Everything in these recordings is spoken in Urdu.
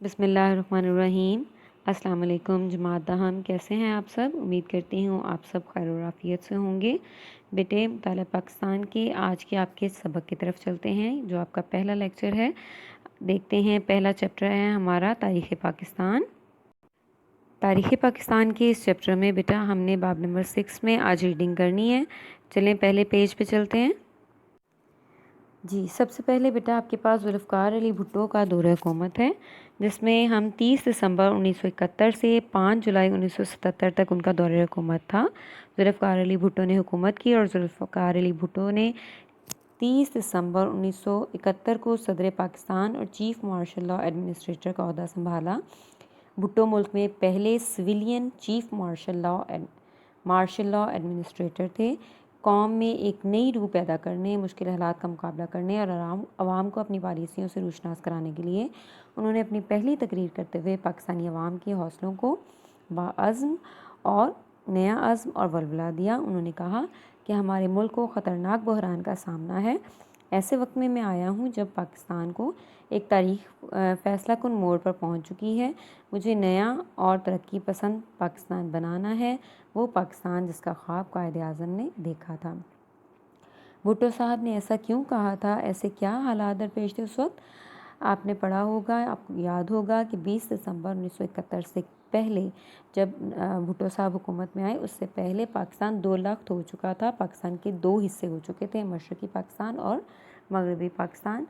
بسم اللہ الرحمن الرحیم۔ السلام علیکم جماعت دہم، کیسے ہیں آپ سب؟ امید کرتی ہوں آپ سب خیر و عافیت سے ہوں گے۔ بیٹے مطالعہ پاکستان کے آج کے آپ کے سبق کی طرف چلتے ہیں، جو آپ کا پہلا لیکچر ہے۔ دیکھتے ہیں، پہلا چیپٹر ہے ہمارا تاریخ پاکستان۔ تاریخ پاکستان کے اس چیپٹر میں بیٹا ہم نے باب نمبر 6 میں آج ریڈنگ کرنی ہے۔ چلیں پہلے پیج پہ چلتے ہیں۔ جی، سب سے پہلے بیٹا آپ کے پاس ذوالفقار علی بھٹو کا دور حکومت ہے، جس میں ہم 30 دسمبر 1971 سے 5 جولائی 1977 تک ان کا دور حکومت تھا۔ ذوالفقار علی بھٹو نے حکومت کی اور ذوالفقار علی بھٹو نے 30 دسمبر 1971 کو صدر پاکستان اور چیف مارشل لا ایڈمنسٹریٹر کا عہدہ سنبھالا۔ بھٹو ملک میں پہلے civilian chief martial law administrator تھے۔ قوم میں ایک نئی روح پیدا کرنے، مشکل حالات کا مقابلہ کرنے اور عوام کو اپنی پالیسیوں سے روشناس کرانے کے لیے انہوں نے اپنی پہلی تقریر کرتے ہوئے پاکستانی عوام کے حوصلوں کو باعزم اور نیا عزم اور ولولہ دیا۔ انہوں نے کہا کہ ہمارے ملک کو خطرناک بحران کا سامنا ہے۔ ایسے وقت میں آیا ہوں جب پاکستان کو ایک تاریخ فیصلہ کن موڑ پر پہنچ چکی ہے۔ مجھے نیا اور ترقی پسند پاکستان بنانا ہے، وہ پاکستان جس کا خواب قائد اعظم نے دیکھا تھا۔ بھٹو صاحب نے ایسا کیوں کہا تھا؟ ایسے کیا حالات درپیش تھے اس وقت؟ آپ نے پڑھا ہوگا، آپ کو یاد ہوگا کہ 20 دسمبر 1971 سے پہلے جب بھٹو صاحب حکومت میں آئے، اس سے پہلے پاکستان 2 لخت ہو چکا تھا۔ پاکستان کے 2 حصے ہو چکے تھے، مشرقی پاکستان اور مغربی پاکستان۔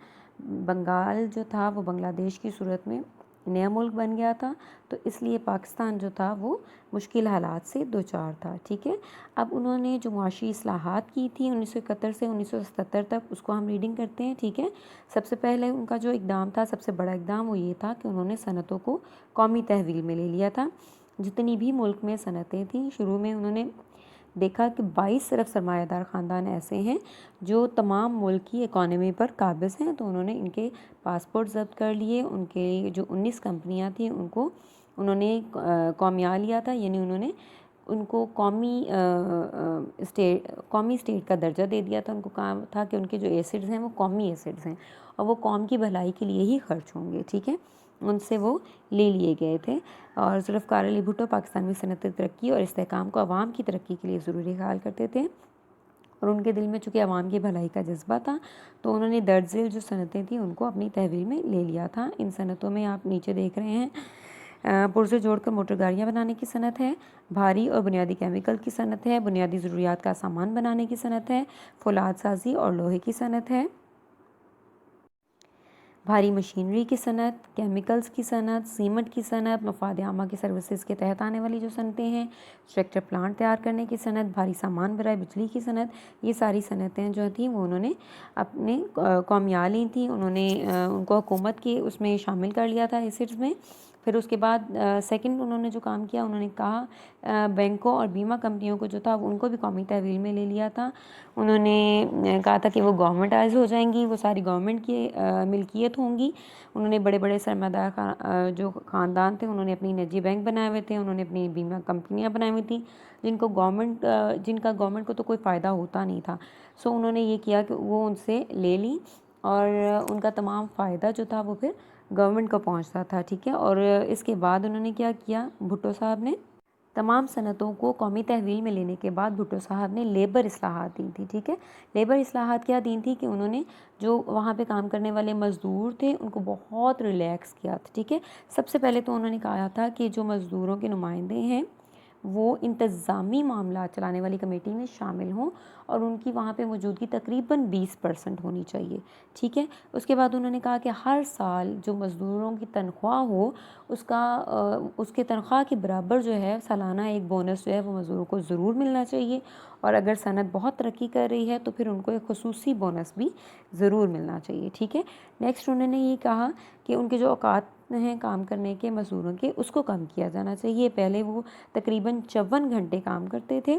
بنگال جو تھا وہ بنگلہ دیش کی صورت میں نیا ملک بن گیا تھا، تو اس لیے پاکستان جو تھا وہ مشکل حالات سے دوچار تھا۔ ٹھیک ہے، اب انہوں نے جو معاشی اصلاحات کی تھی 1971 سے 1977 تک، اس کو ہم ریڈنگ کرتے ہیں۔ ٹھیک ہے، سب سے پہلے ان کا جو اقدام تھا، سب سے بڑا اقدام وہ یہ تھا کہ انہوں نے صنعتوں کو قومی تحویل میں لے لیا تھا۔ جتنی بھی ملک میں صنعتیں تھیں، شروع میں انہوں نے دیکھا کہ 22 صرف سرمایہ دار خاندان ایسے ہیں جو تمام ملک کی اکانومی پر قابض ہیں، تو انہوں نے ان کے پاسپورٹ ضبط کر لیے۔ ان کے جو 19 کمپنیاں تھیں ان کو انہوں نے قومیہ لیا تھا، یعنی انہوں نے ان کو قومی اسٹیٹ کا درجہ دے دیا تھا۔ ان کو کہا تھا کہ ان کے جو ایسڈز ہیں وہ قومی ایسڈز ہیں اور وہ قوم کی بھلائی کے لیے ہی خرچ ہوں گے۔ ٹھیک ہے، ان سے وہ لے لیے گئے تھے۔ اور ذوالفقار علی بھٹو پاکستان میں صنعتی ترقی اور استحکام کو عوام کی ترقی کے لیے ضروری خیال کرتے تھے، اور ان کے دل میں چونکہ عوام کی بھلائی کا جذبہ تھا، تو انہوں نے درج ذیل جو صنعتیں تھیں ان کو اپنی تحویل میں لے لیا تھا۔ ان صنعتوں میں آپ نیچے دیکھ رہے ہیں، پرزے جوڑ کر موٹر گاڑیاں بنانے کی صنعت ہے، بھاری اور بنیادی کیمیکل کی صنعت ہے، بنیادی ضروریات کا سامان بنانے کی صنعت ہے، فولاد سازی اور لوہے کی صنعت ہے، بھاری مشینری کی صنعت، کیمیکلز کی صنعت، سیمنٹ کی صنعت، مفاد عامہ کی سروسز کے تحت آنے والی جو صنعتیں ہیں، ٹریکٹر پلانٹ تیار کرنے کی صنعت، بھاری سامان برائے بجلی کی صنعت، یہ ساری صنعتیں جو تھیں وہ انہوں نے اپنے قومیہ لی تھیں۔ انہوں نے ان کو حکومت کے اس میں شامل کر لیا تھا ایسڈز میں۔ پھر اس کے بعد سیکنڈ انہوں نے جو کام کیا، انہوں نے کہا بینکوں اور بیمہ کمپنیوں کو جو تھا ان کو بھی قومی تحویل میں لے لیا تھا۔ انہوں نے کہا تھا کہ وہ گورنمنٹائز ہو جائیں گی، وہ ساری گورنمنٹ کی ملکیت ہوں گی۔ انہوں نے بڑے بڑے سرمایہ دار جو خاندان تھے انہوں نے اپنی نجی بینک بنائے ہوئے تھے، انہوں نے اپنی بیمہ کمپنیاں بنائی ہوئی تھیں جن کا گورنمنٹ کو تو کوئی فائدہ ہوتا نہیں تھا۔ سو انہوں نے یہ کیا کہ وہ ان سے لے لی اور ان کا تمام فائدہ جو تھا وہ پھر گورنمنٹ کو پہنچتا تھا۔ ٹھیک ہے، اور اس کے بعد انہوں نے کیا کیا، بھٹو صاحب نے تمام صنعتوں کو قومی تحویل میں لینے کے بعد بھٹو صاحب نے لیبر اصلاحات دی تھی۔ ٹھیک ہے، لیبر اصلاحات کیا دی تھی کہ انہوں نے جو وہاں پہ کام کرنے والے مزدور تھے ان کو بہت ریلیکس کیا تھا۔ ٹھیک ہے، سب سے پہلے تو انہوں نے کہا تھا کہ جو مزدوروں کے نمائندے ہیں وہ انتظامی معاملات چلانے والی کمیٹی میں شامل ہوں اور ان کی وہاں پہ موجودگی تقریباً 20% ہونی چاہیے۔ ٹھیک ہے، اس کے بعد انہوں نے کہا کہ ہر سال جو مزدوروں کی تنخواہ ہو اس کے تنخواہ کے برابر جو ہے سالانہ ایک بونس جو ہے وہ مزدوروں کو ضرور ملنا چاہیے، اور اگر صنعت بہت ترقی کر رہی ہے تو پھر ان کو ایک خصوصی بونس بھی ضرور ملنا چاہیے۔ ٹھیک ہے، نیکسٹ انہوں نے یہ کہا کہ ان کے جو اوقات ہیں کام کرنے کے مزدوروں کے اس کو کم کیا جانا چاہیے۔ پہلے وہ تقریباً 54 گھنٹے کام کرتے تھے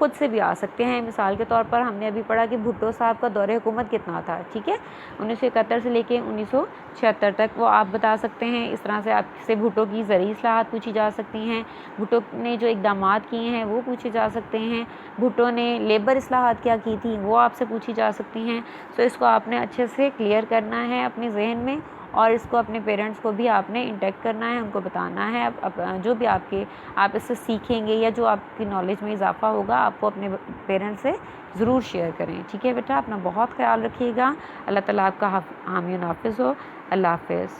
خود سے بھی آ سکتے ہیں۔ مثال کے طور پر ہم نے ابھی پڑھا کہ بھٹو صاحب کا دور حکومت کتنا تھا، ٹھیک ہے، 1971 سے لے کے 1976 تک، وہ آپ بتا سکتے ہیں۔ اس طرح سے آپ سے بھٹو کی زرعی اصلاحات پوچھی جا سکتی ہیں، بھٹو نے جو اقدامات کیے ہیں وہ پوچھے جا سکتے ہیں، بھٹو نے لیبر اصلاحات کیا کی تھی وہ آپ سے پوچھی جا سکتی ہیں۔ سو اس کو آپ نے اچھے سے کلیئر کرنا ہے اپنے ذہن میں، اور اس کو اپنے پیرنٹس کو بھی آپ نے انٹیکٹ کرنا ہے، ان کو بتانا ہے۔ جو بھی آپ اس سے سیکھیں گے یا جو آپ کی نالج میں اضافہ ہوگا آپ کو اپنے پیرنٹس سے ضرور شیئر کریں، ٹھیک ہے بیٹا، اپنا بہت خیال رکھیے گا۔ اللہ تعالیٰ آپ کا حامی و نافذ ہو۔ اللہ حافظ۔